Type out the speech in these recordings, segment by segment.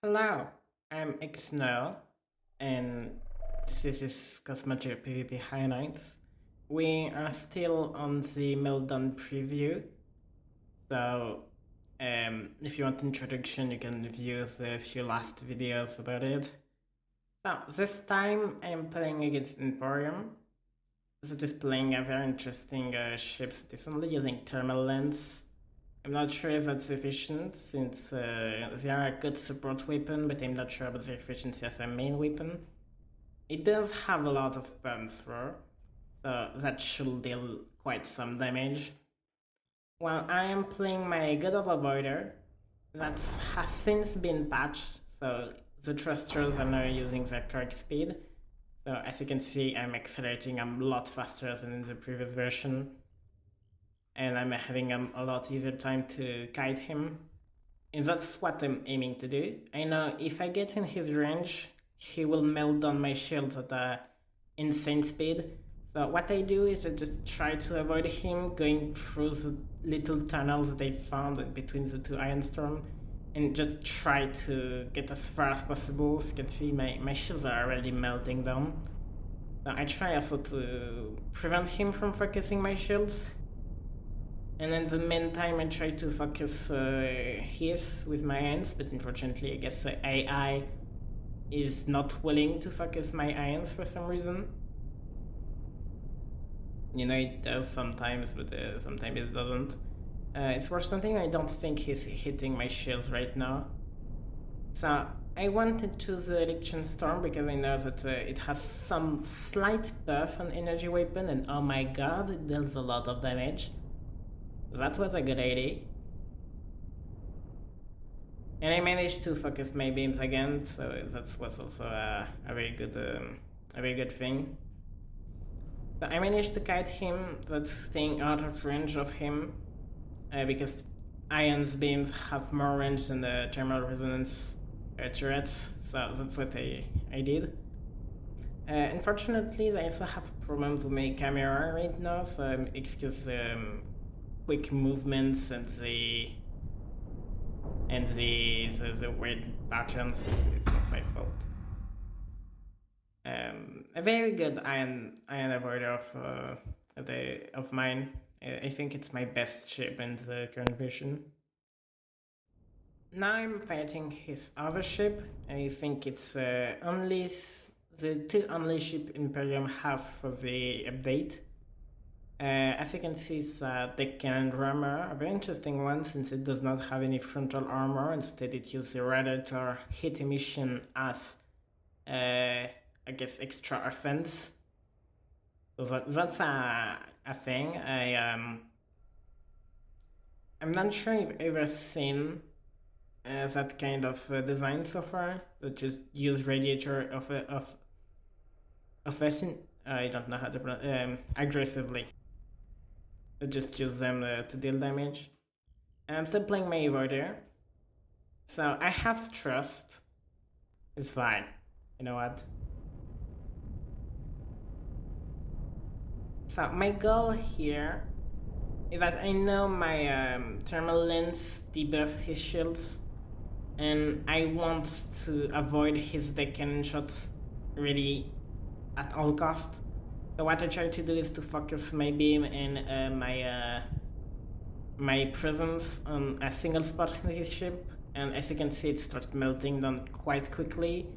Hello, I'm Xno, and this is Cosmogear PvP Highlights. We are still on the Meltdown preview, so if you want introduction, you can view the few last videos about it. So this time I'm playing against Emporium. It is playing a very interesting ship that is only using thermal lens. I'm not sure if that's efficient since they are a good support weapon, but I'm not sure about their efficiency as a main weapon. It does have a lot of burns through, so that should deal quite some damage. While I am playing my good old avoider, that has since been patched, so the thrusters are now using the correct speed. So as you can see, I'm accelerating a lot faster than in the previous version, and I'm having a lot easier time to kite him. And that's what I'm aiming to do. I know if I get in his range, he will melt down my shields at a insane speed. So what I do is I just try to avoid him going through the little tunnels that I found between the two iron storm, and just try to get as far as possible. As you can see, my shields are already melting down. So I try also to prevent him from focusing my shields. And in the meantime, I try to focus his with my hands, but unfortunately, I guess the AI is not willing to focus my hands for some reason. You know, it does sometimes, but sometimes it doesn't. It's worth something. I don't think he's hitting my shields right now. So I went into the Election Storm because I know that it has some slight buff on energy weapon, and oh my god, it deals a lot of damage. That was a good idea. And I managed to focus my beams again, so that was also a very good thing. So I managed to kite him, that's staying out of range of him, because Ion's beams have more range than the thermal resonance turrets, so that's what I did. Unfortunately, I also have problems with my camera right now, so excuse the quick movements and the weird patterns. It's not my fault. A very good iron avoider of mine. I think it's my best ship in the current version. Now I'm fighting his other ship. I think it's the two only ship Imperium have for the update. As you can see, it's a deck cannon armor, a very interesting one since it does not have any frontal armor. Instead, it uses the radiator hit emission as, I guess, extra offense. So that's a thing. I'm not sure if I've ever seen that kind of design so far. That just use radiator of I don't know how to pronounce aggressively. Just use them to deal damage. I'm still playing my avoider, so I have trust. It's fine. You know what? So my goal here is that I know my thermal lens debuffs his shields, and I want to avoid his deck cannon shots really at all cost. So what I try to do is to focus my beam and my presence on a single spot in his ship, and as you can see, it starts melting down quite quickly.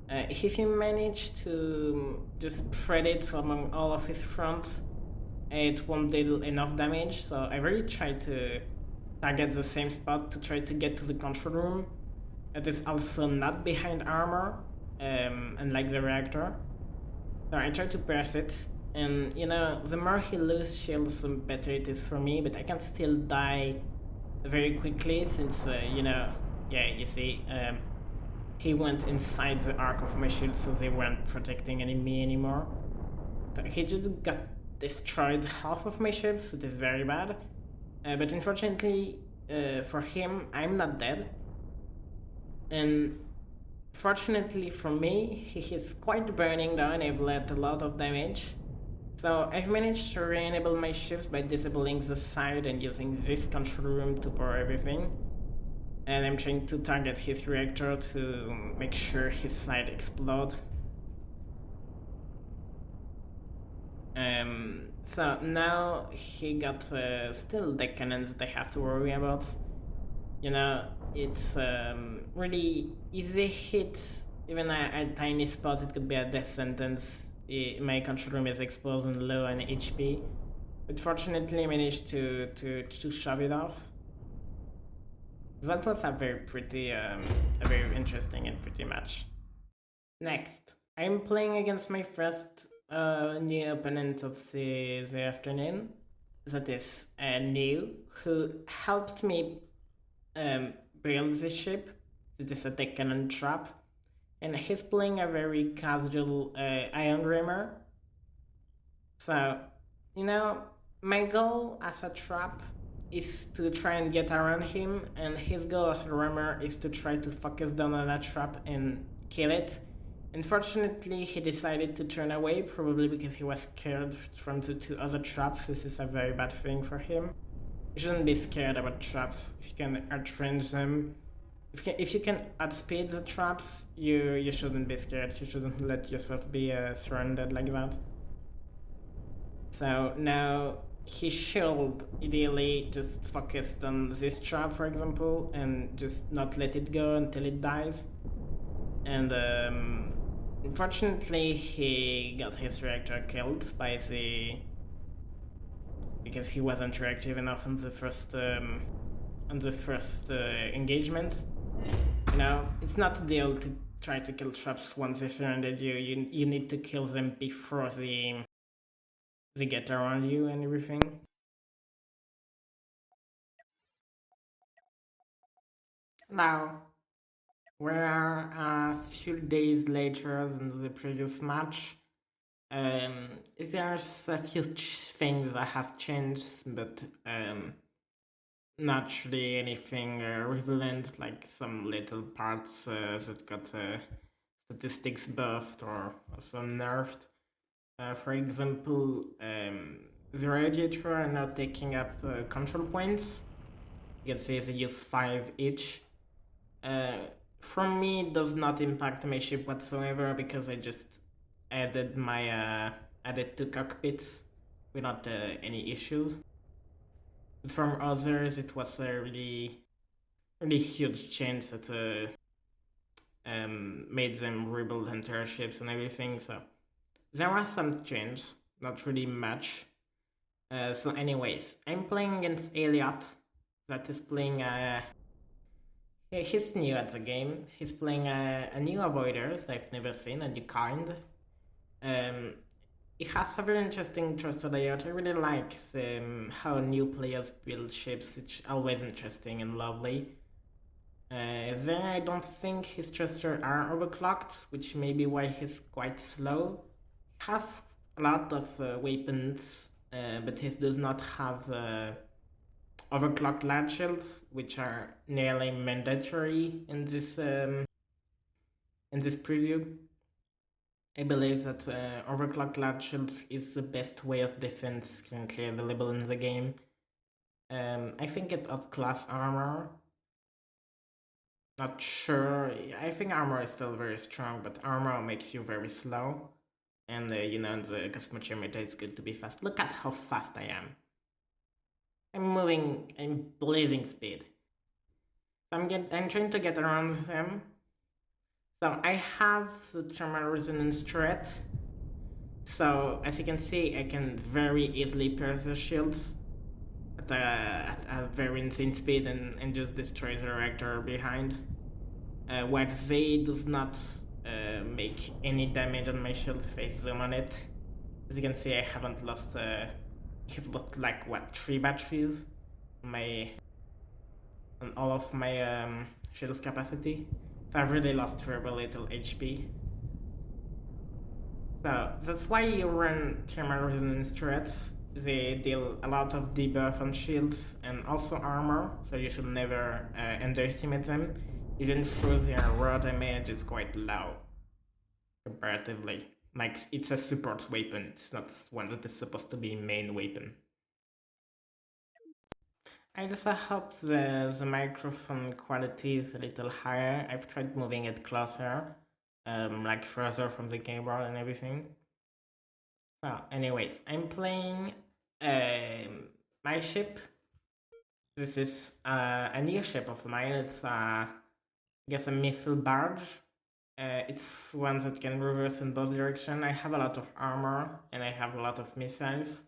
If you manage to just spread it among all of his fronts, it won't deal enough damage, so I really try to target the same spot to try to get to the control room. It is also not behind armor, unlike the reactor. So I try to press it, and you know, the more he loses shields, the better it is for me, but I can still die very quickly since, you know, yeah, you see, he went inside the arc of my shield, so they weren't protecting me anymore. So he just got destroyed half of my ships, it is very bad. But unfortunately, for him, I'm not dead. And fortunately for me, he is quite burning down. I've let a lot of damage. So I've managed to re-enable my ships by disabling the side and using this control room to power everything. and I'm trying to target his reactor to make sure his side explodes. So now he got still the cannons they have to worry about. You know, it's really, if they hit even a tiny spot, it could be a death sentence. My control room is exposed and low on HP, but fortunately I managed to shove it off. That was a very interesting and pretty match. Next, I'm playing against my first new opponent of the afternoon. That is New, who helped me build the ship. That is a tech cannon trap. And he's playing a very casual Iron Rimmer. So, you know, my goal as a trap is to try and get around him, and his goal as a Rimmer is to try to focus down on that trap and kill it. Unfortunately, he decided to turn away, probably because he was scared from the two other traps. This is a very bad thing for him. You shouldn't be scared about traps. If you can outrange them, if you can outspeed the traps, you shouldn't be scared. You shouldn't let yourself be surrounded like that. So now he should ideally just focus on this trap, for example, and just not let it go until it dies. And unfortunately, he got his reactor killed by because he wasn't reactive enough on the first engagement. You know, it's not ideal to try to kill traps once they surrounded you. You need to kill them before they get around you and everything. Now, we're a few days later than the previous match. There's a few things that have changed, but not really anything relevant, like some little parts that got statistics buffed or some nerfed. For example, the radiator are now taking up control points. You can see they use 5 each. From me, it does not impact my ship whatsoever because I just added 2 cockpits without any issues. But from others, it was a really huge change that made them rebuild entire ships and everything. So there was some change, not really much. So anyways, I'm playing against Elliot, that is playing he's new at the game. He's playing a new avoider that I've never seen, a new kind. Um, it has a very interesting thruster layout. I really like how new players build ships. It's always interesting and lovely. Then I don't think his thrusters are overclocked, which may be why he's quite slow. He has a lot of weapons, but he does not have overclocked land shields, which are nearly mandatory in this preview. I believe that overclocked land shields is the best way of defense currently available in the game. I think it outclass armor. Not sure. I think armor is still very strong, but armor makes you very slow. And you know, in the customer meta, it's good to be fast. Look at how fast I am. I'm moving in blazing speed. I'm trying to get around him. So I have the thermal resonance threat. So as you can see, I can very easily pierce the shields at a very insane speed and just destroy the reactor behind. While they does not make any damage on my shield if I zoom on it. As you can see, I haven't lost. I have lost like what 3 batteries on all of my shield's capacity. So I've really lost very little HP. So that's why you run thermal resonance turrets. They deal a lot of debuff on shields and also armor, so you should never underestimate them. Even though their raw damage is quite low comparatively. Like, it's a support weapon, it's not one that is supposed to be main weapon. I just hope the microphone quality is a little higher. I've tried moving it closer, like further from the keyboard and everything. So, anyways, I'm playing my ship. This is a new ship of mine. It's I guess a missile barge. It's one that can reverse in both directions. I have a lot of armor and I have a lot of missiles.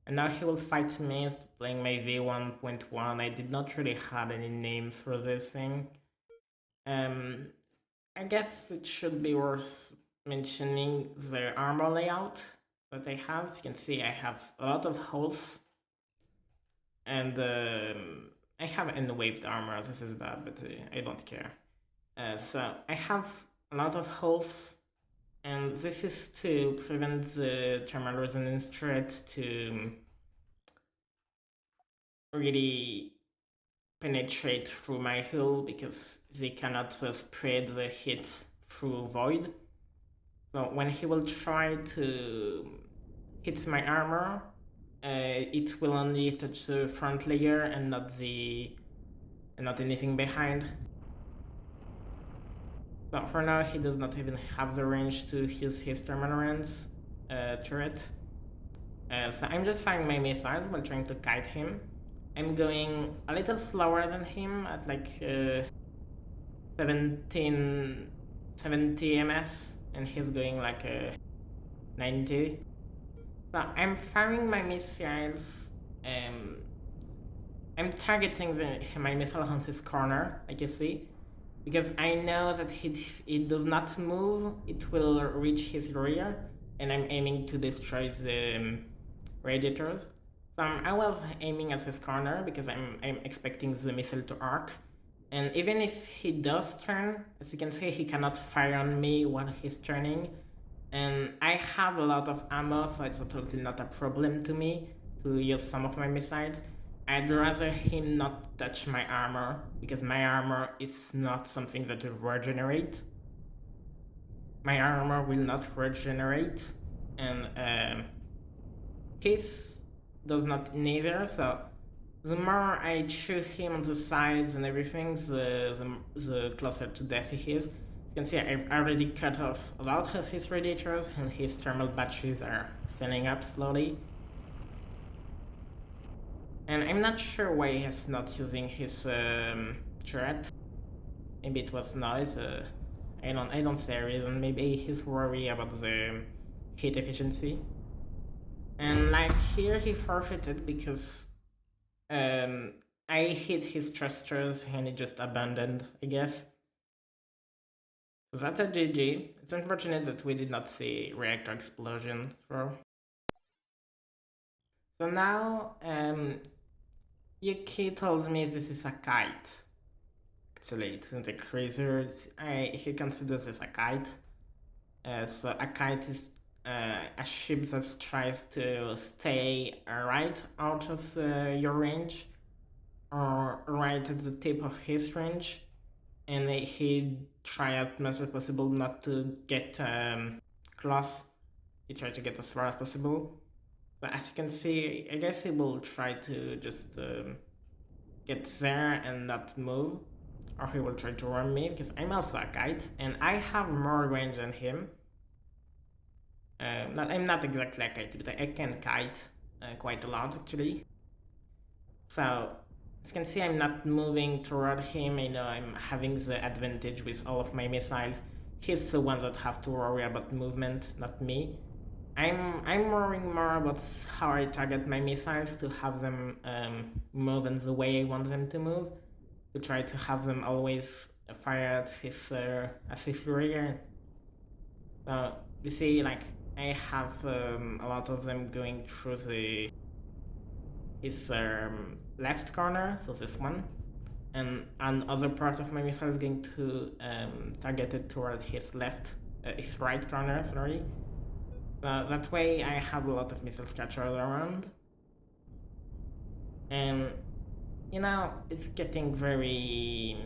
And now he will fight me playing my V1.1. I did not really have any names for this thing. I guess it should be worth mentioning the armor layout that I have. As you can see, I have a lot of holes. And I have enwaved armor. This is bad, but I don't care. So I have a lot of holes. And this is to prevent the thermal resonance threat to really penetrate through my hull because they cannot spread the hit through void. So when he will try to hit my armor, it will only touch the front layer and not anything behind. So for now, he does not even have the range to use his thermal runs turret. So I'm just firing my missiles while trying to kite him. I'm going a little slower than him at like 70 ms, and he's going like 90. So I'm firing my missiles. I'm targeting my missile on his corner, like you see, because I know that if it does not move, it will reach his rear, and I'm aiming to destroy the radiators. So I was aiming at his corner because I'm expecting the missile to arc. And even if he does turn, as you can see, he cannot fire on me while he's turning. And I have a lot of ammo, so it's absolutely not a problem to me to use some of my missiles. I'd rather him not touch my armor, because my armor is not something that will regenerate. My armor will not regenerate, and his does not neither, so the more I shoot him on the sides and everything, the closer to death he is. You can see I've already cut off a lot of his radiators and his thermal batteries are filling up slowly. And I'm not sure why he's not using his turret. Maybe it was noise. I don't see a reason. Maybe he's worried about the heat efficiency. And like here he forfeited because I hit his thrusters and he just abandoned, I guess. So that's a GG. It's unfortunate that we did not see reactor explosion throw. So now, Yuki told me this is a kite. Actually, it's not a cruiser. He considers this a kite. So a kite is a ship that tries to stay right out of your range or right at the tip of his range, and he try as much as possible not to get close. He tried to get as far as possible. But as you can see, I guess he will try to just get there and not move, or he will try to run me because I'm also a kite and I have more range than him. I'm not exactly a kite, but I can kite quite a lot actually. So as you can see, I'm not moving toward him. I know I'm having the advantage with all of my missiles. He's the one that have to worry about movement, not me. I'm worrying more about how I target my missiles to have them move in the way I want them to move, to try to have them always fire at his rear. So you see, like I have a lot of them going through his left corner, so this one, and another part of my missile is going to target it toward his right corner, sorry. That way I have a lot of missiles scattered around. And, you know, it's getting very,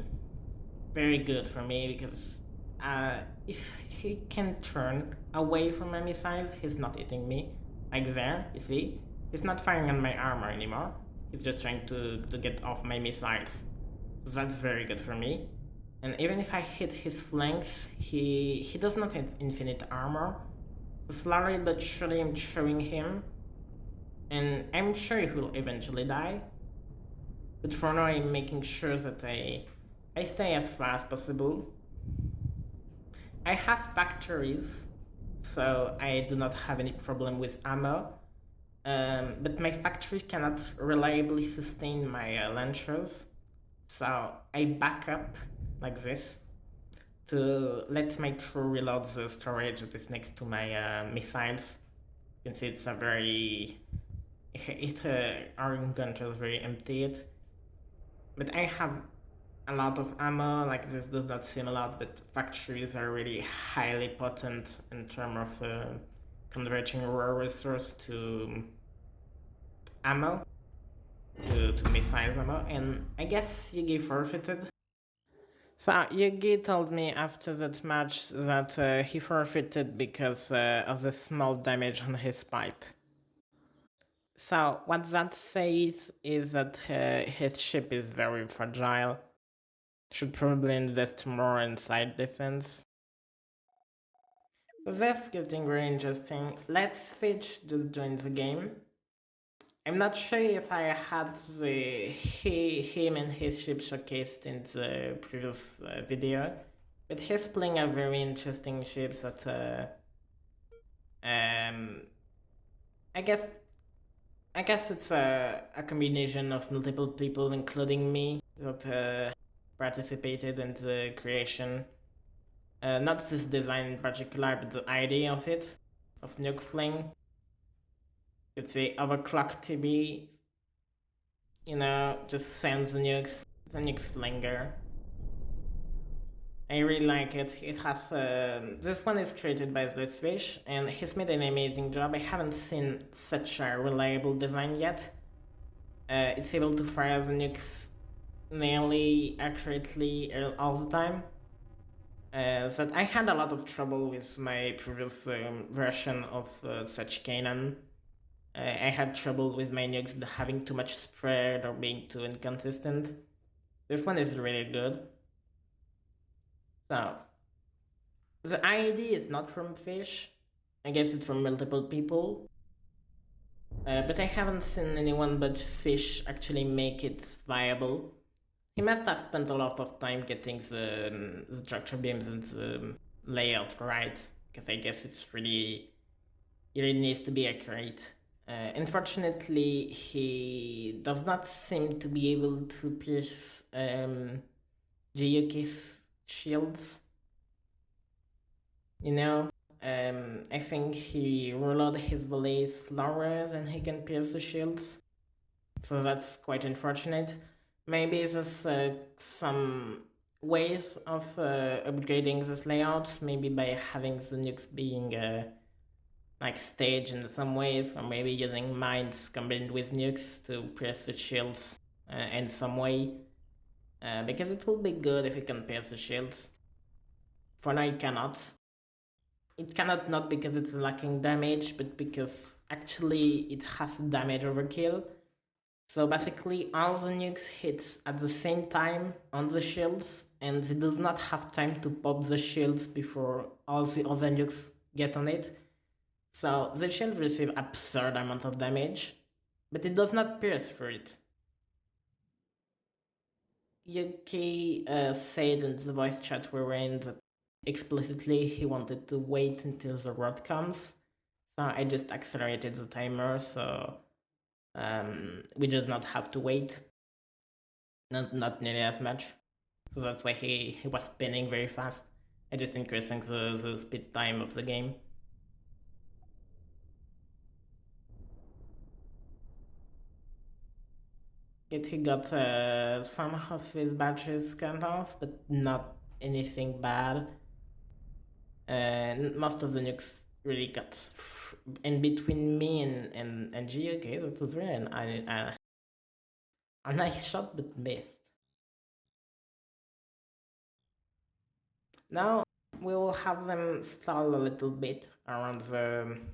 very good for me because if he can turn away from my missiles, he's not hitting me. Like there, you see? He's not firing on my armor anymore. He's just trying to get off my missiles. So that's very good for me. And even if I hit his flanks, he does not have infinite armor. So slowly but surely I'm showing him. And I'm sure he will eventually die. But for now I'm making sure that I stay as far as possible. I have factories, so I do not have any problem with ammo. But my factory cannot reliably sustain my launchers. So I back up like this to let my crew reload the storage that is next to my missiles. You can see it's a very... our gun is very emptied. But I have a lot of ammo, like this does not seem a lot, but factories are really highly potent in terms of converting raw resource to ammo, to missiles ammo, and I guess Yugi forfeited. So Yugi told me after that match that he forfeited because of the small damage on his pipe. So what that says is that his ship is very fragile. Should probably invest more in side defense. So that's getting very interesting. Let's Fitch just join the game. I'm not sure if I had him and his ship showcased in the previous video, but he's playing a very interesting ship that um I guess it's a combination of multiple people, including me, that participated in the creation. Not this design in particular, but the idea of it, of Nuke Fling. It's a overclock TB, just sends the nukes flinger. I really like it. It has this one is created by this fish, and he's made an amazing job. I haven't seen such a reliable design yet. It's able to fire the nukes nearly accurately all the time. That I had a lot of trouble with my previous version of such cannon. I had trouble with my nukes having too much spread or being too inconsistent. This one is really good. So, the idea is not from fish. I guess it's from multiple people. But I haven't seen anyone but fish actually make it viable. He must have spent a lot of time getting the structure beams and the layout right, because I guess it really needs to be accurate. Unfortunately, he does not seem to be able to pierce Jiyuki's shields. I think he reloaded his volleys slower than he can pierce the shields. So that's quite unfortunate. Maybe there's some ways of upgrading this layout, maybe by having the nukes being like staged in some ways, or maybe using mines combined with nukes to pierce the shields in some way. Because it will be good if it can pierce the shields. For now it cannot. It cannot not because it's lacking damage, but because actually it has damage overkill. So basically all the nukes hit at the same time on the shields, and it does not have time to pop the shields before all the other nukes get on it. So the shield receives absurd amount of damage, but it does not pierce through it. Yuki said in the voice chat we were in that explicitly he wanted to wait until the rod comes. So I just accelerated the timer, so we does not have to wait. Not nearly as much. So that's why he was spinning very fast. I just increasing the speed time of the game. He got some of his batteries cut off, but not anything bad. Most of the nukes really got in between me and G. Okay, that was really a nice shot, but missed. Now we will have them stall a little bit around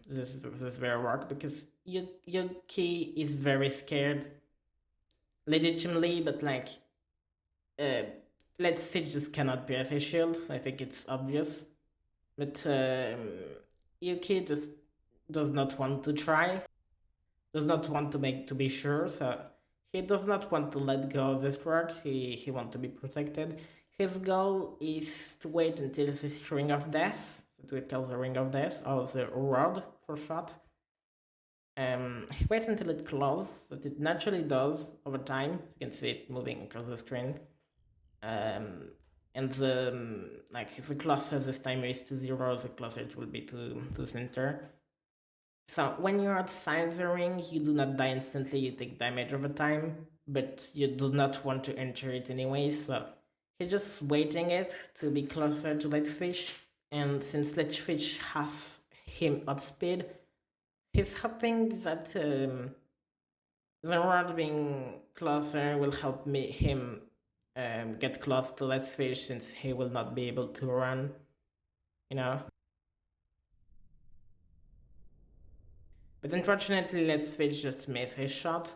this very work because Yuki is very scared. legitimately, but like, uh, let's Fish just cannot be official. So I think it's obvious. But Yuki just does not want to try, does not want to make to be sure. So he does not want to let go of this rock. He wants to be protected. His goal is to wait until this ring of death, that we call the ring of death, or the rod for short. He waits until it closes, that it naturally does over time. You can see it moving across the screen. And like the closer this timer is to 0, the closer it will be to the center. So when you're outside the ring, you do not die instantly, you take damage over time, but you do not want to enter it anyway, so he's just waiting it to be closer to Letfish, and since Letfish has him at speed, he's hoping that the rod being closer will help him get close to Letfish, since he will not be able to run, you know? But unfortunately, Letfish just missed his shot.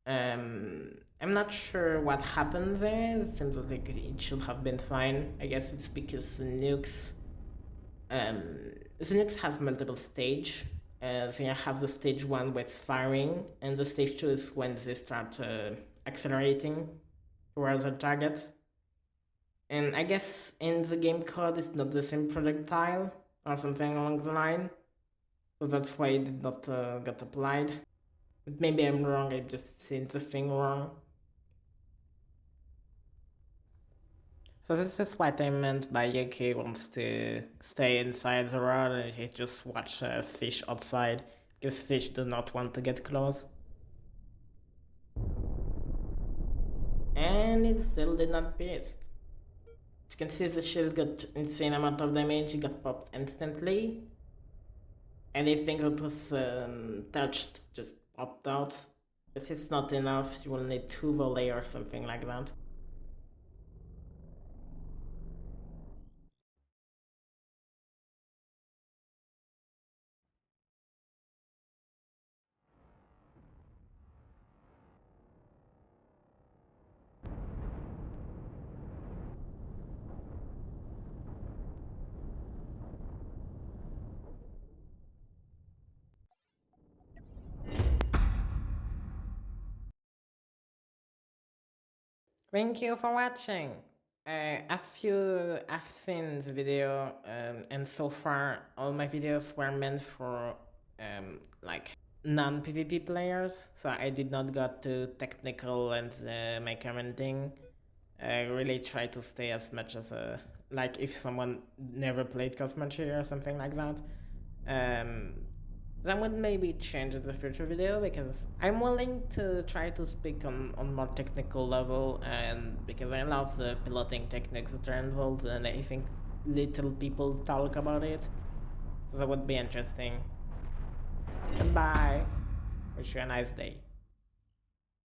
I'm not sure what happened there. It seems like it should have been fine. I guess it's because the nukes have multiple stage. They have the stage 1 with firing, and the stage 2 is when they start accelerating towards the target. And I guess in the game code it's not the same projectile or something along the line, so that's why it did not get applied. But maybe I'm wrong, I just seen the thing wrong. So this is what I meant by Yuki wants to stay inside the rod and he just watch fish outside, because fish do not want to get close. And it still did not pierce. As you can see, the shield got insane amount of damage, it got popped instantly. Anything that was touched just popped out. If it's not enough, you will need 2 volley or something like that. Thank you for watching. I've seen the video, and so far all my videos were meant for like non-PvP players, so I did not get too technical and my commenting. I really try to stay as much as like if someone never played Cosmology or something like that. Um, that would maybe change in the future video, because I'm willing to try to speak on more technical level, and because I love the piloting techniques that are involved and I think little people talk about it. So that would be interesting. Goodbye. Wish you a nice day.